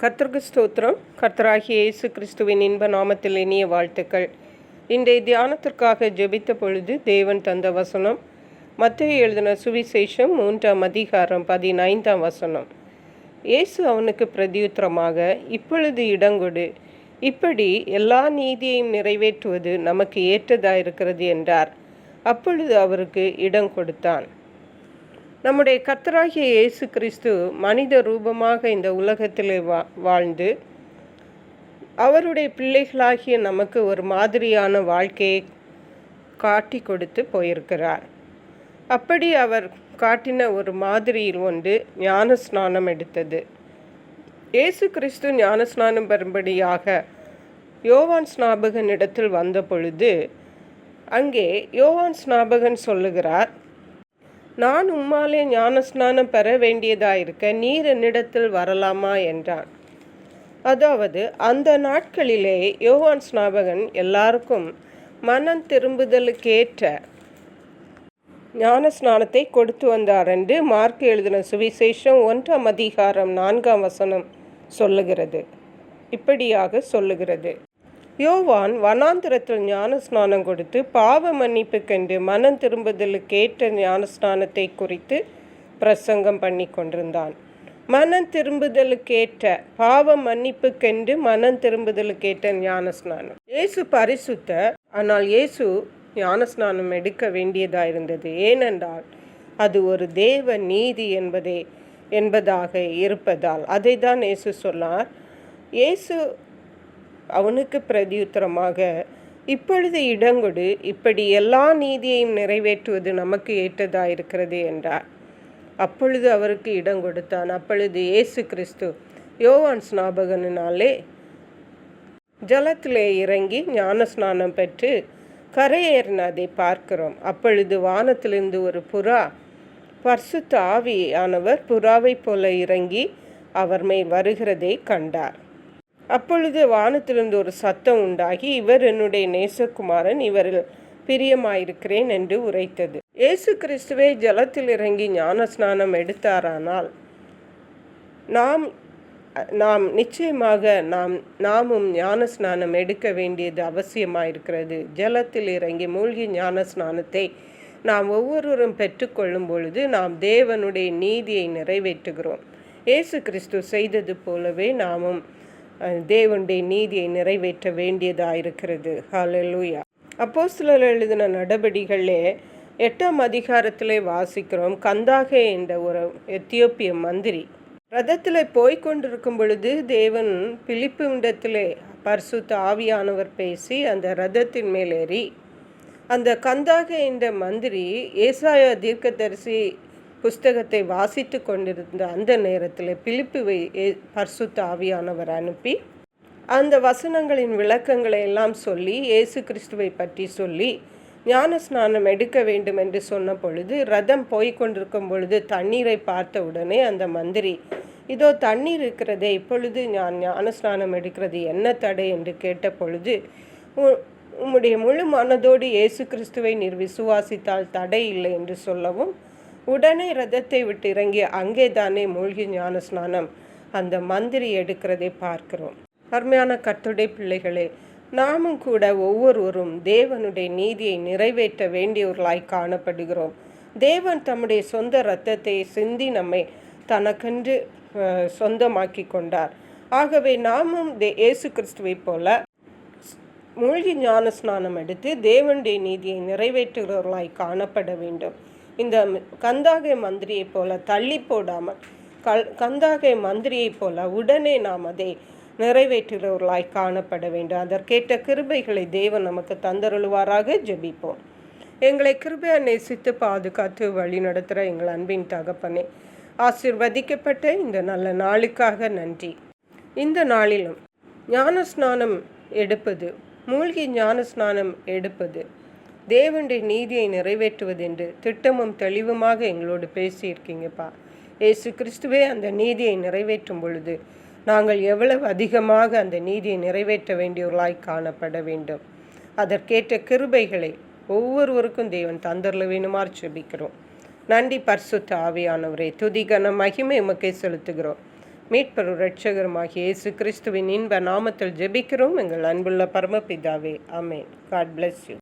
கர்த்தருக்கு ஸ்தோத்திரம். கர்த்தராகிய இயேசு கிறிஸ்துவின் இன்ப நாமத்தில் இனிய வாழ்த்துக்கள். இன்றைய தியானத்திற்காக ஜெபித்த பொழுது தேவன் தந்த வசனம் மத்தேயு எழுதின சுவிசேஷம் 3ஆம் அதிகாரம் 15ஆம் வசனம். இயேசு அவனுக்கு பிரதியுத்தரமாக, இப்பொழுது இடங்கொடு, இப்படி எல்லா நீதியையும் நிறைவேற்றுவது நமக்கு ஏற்றதாயிருக்கிறது என்றார். அப்பொழுது அவருக்கு இடம் கொடுத்தான். நம்முடைய கர்த்தராகிய இயேசு கிறிஸ்து மனித ரூபமாக இந்த உலகத்தில் வாழ்ந்து அவருடைய பிள்ளைகளாகிய நமக்கு ஒரு மாதிரியான வாழ்க்கையை காட்டி கொடுத்து போயிருக்கிறார். அப்படி அவர் காட்டின ஒரு மாதிரியில் ஒன்று ஞானஸ்நானம் எடுத்தது. இயேசு கிறிஸ்து ஞானஸ்நானம் பெறும்படியாக யோவான் ஸ்நாபகன் இடத்தில் வந்த பொழுது அங்கே யோவான் ஸ்நாபகன் சொல்லுகிறார், நான் உம்மாலே ஞானஸ்நானம் பெற வேண்டியதாயிருக்க நீர் என்னிடத்தில் வரலாமா என்றான். அதாவது அந்த நாட்களிலே யோவான் ஸ்நாபகன் எல்லாருக்கும் மனம் திரும்புதலுக்கேற்ற ஞானஸ்நானத்தை கொடுத்து வந்தார் என்று மார்க் எழுதின சுவிசேஷம் 1ஆம் அதிகாரம் 4ஆம் வசனம் சொல்லுகிறது. இப்படியாக சொல்லுகிறது, யோவான் வனாந்திரத்தில் ஞானஸ்நானம் கொடுத்து பாவ மன்னிப்புக்கென்று மனம் திரும்புதலுக்கேற்ற ஞானஸ்நானத்தை குறித்து பிரசங்கம் பண்ணி கொண்டிருந்தான். மனம் திரும்புதலுக்கேற்ற பாவ மன்னிப்புக்கென்று மனம் திரும்புதலுக்கேற்ற ஞானஸ்நானம். இயேசு பரிசுத்தர், ஆனால் இயேசு ஞானஸ்நானம் எடுக்க வேண்டியதாயிருந்தது. ஏனென்றால் அது ஒரு தேவ நீதி என்பதாக இருப்பதால். அதை தான் இயேசு சொன்னார். இயேசு அவனுக்கு பிரதியுத்தரமாக, இப்பொழுது இடங்கொடு, இப்படி எல்லா நீதியையும் நிறைவேற்றுவது நமக்கு ஏற்றதாயிருக்கிறது என்றார். அப்பொழுது அவருக்கு இடம் கொடுத்தான். அப்பொழுது இயேசு கிறிஸ்து யோவான் ஸ்நாபகனாலே ஜலத்திலே இறங்கி ஞானஸ்நானம் பெற்று கரையேறினதை பார்க்கிறோம். அப்பொழுது வானத்திலிருந்து ஒரு புறா, பரிசுத்த ஆவியானவர் புறாவை போல இறங்கி அவர் மேல் வருகிறதை கண்டார். அப்பொழுது வானத்திலிருந்து ஒரு சத்தம் உண்டாகி, இவர் என்னுடைய நேசகுமாரன், இவரில் பிரியமாயிருக்கிறேன் என்று உரைத்தது. இயேசு கிறிஸ்துவே ஜலத்தில் இறங்கி ஞானஸ்நானம் எடுத்தாரானால் நாம் நிச்சயமாக நாமும் ஞானஸ்நானம் எடுக்க வேண்டியது அவசியமாயிருக்கிறது. ஜலத்தில் இறங்கி மூழ்கி ஞானஸ்நானத்தை நாம் ஒவ்வொருவரும் பெற்றுக்கொள்ளும் பொழுது நாம் தேவனுடைய நீதியை நிறைவேற்றுகிறோம். இயேசு கிறிஸ்து செய்தது போலவே நாமும் தேவனுடைய நீதியை நிறைவேற்ற வேண்டியதாயிருக்கிறது. ஹல்லேலூயா. அப்போஸ்தலர் எழுதின நடபடிகளே 8ஆம் அதிகாரத்திலே வாசிக்கிறோம், கந்தாகே என்ற ஒரு எத்தியோப்பிய மந்திரி ரதத்தில் போய்கொண்டிருக்கும் பொழுது தேவன் பிலிப்புவிடத்திலே பரிசுத்த ஆவியானவர் பேசி அந்த ரதத்தின் மேலேறி அந்த கந்தாகே என்ற மந்திரி ஏசாயா தீர்க்கதரிசி புஸ்தகத்தை வாசித்து கொண்டிருந்த அந்த நேரத்தில் பிலிப்புவை பரிசுத்த ஆவியானவர் அனுப்பி அந்த வசனங்களின் விளக்கங்களை எல்லாம் சொல்லி இயேசு கிறிஸ்துவை பற்றி சொல்லி ஞானஸ்நானம் எடுக்க வேண்டும் என்று சொன்ன பொழுது ரதம் போய்கொண்டிருக்கும் பொழுது தண்ணீரை பார்த்த உடனே அந்த மந்திரி, இதோ தண்ணீர் இருக்கிறதே, இப்பொழுது நான் ஞானஸ்நானம் எடுக்கிறது என்ன தடை என்று கேட்ட பொழுது, உம்முடைய முழு மனதோடு இயேசு கிறிஸ்துவை நீர் விசுவாசித்தால் தடை இல்லை என்று சொல்லவும் உடனே ரதத்தை விட்டு இறங்கி அங்கே தானே மூழ்கி ஞானஸ்நானம் அந்த மந்திரி எடுக்கிறதை பார்க்கிறோம். அருமையான கர்த்தருடைய பிள்ளைகளே, நாமும் கூட ஒவ்வொருவரும் தேவனுடைய நீதியை நிறைவேற்ற வேண்டியவர்களாய் காணப்படுகிறோம். தேவன் தம்முடைய சொந்த இரத்தத்தை சிந்தி நம்மை தனக்கென்று சொந்தமாக்கி கொண்டார். ஆகவே நாமும் இயேசு கிறிஸ்துவை போல மூழ்கி ஞானஸ்நானம் எடுத்து தேவனுடைய நீதியை நிறைவேற்றுகிறவர்களாய் காணப்பட வேண்டும். இந்த கந்தாகை மந்திரியை போல தள்ளி போடாமல் கந்தாகை மந்திரியை போல உடனே நாம் அதை நிறைவேற்றுகிறவர்களாய் காணப்பட வேண்டும். அதற்கேற்ற கிருபைகளை தேவன் நமக்கு தந்தருளுவாராக. ஜெபிப்போம். எங்களை கிருபையாக நேசித்து பாதுகாத்து வழி நடத்துகிற எங்கள் அன்பின் தகப்பனே, ஆசீர்வதிக்கப்பட்ட இந்த நல்ல நாளுக்காக நன்றி. இந்த நாளிலும் ஞானஸ்நானம் எடுப்பது, மூழ்கி ஞானஸ்நானம் எடுப்பது தேவனுடைய நீதியை நிறைவேற்றுவது என்று திட்டமும் தெளிவுமாக எங்களோடு பேசியிருக்கீங்கப்பா. இயேசு கிறிஸ்துவே அந்த நீதியை நிறைவேற்றும் பொழுது நாங்கள் எவ்வளவு அதிகமாக அந்த நீதியை நிறைவேற்ற வேண்டியவர்களாய் காணப்பட வேண்டும். அதற்கேற்ற கிருபைகளை ஒவ்வொருவருக்கும் தேவன் தந்தரல வேணுமாறு ஜெபிக்கிறோம். நன்றி பரிசுத்த ஆவியானவரே, துதி கன மகிமை உமக்கே செலுத்துகிறோம். மீட்பரும் இரட்சகருமாகிய இயேசு கிறிஸ்துவின் இன்ப நாமத்தில் ஜெபிக்கிறோம் எங்கள் அன்புள்ள பரமபிதாவே. ஆமென். God bless you.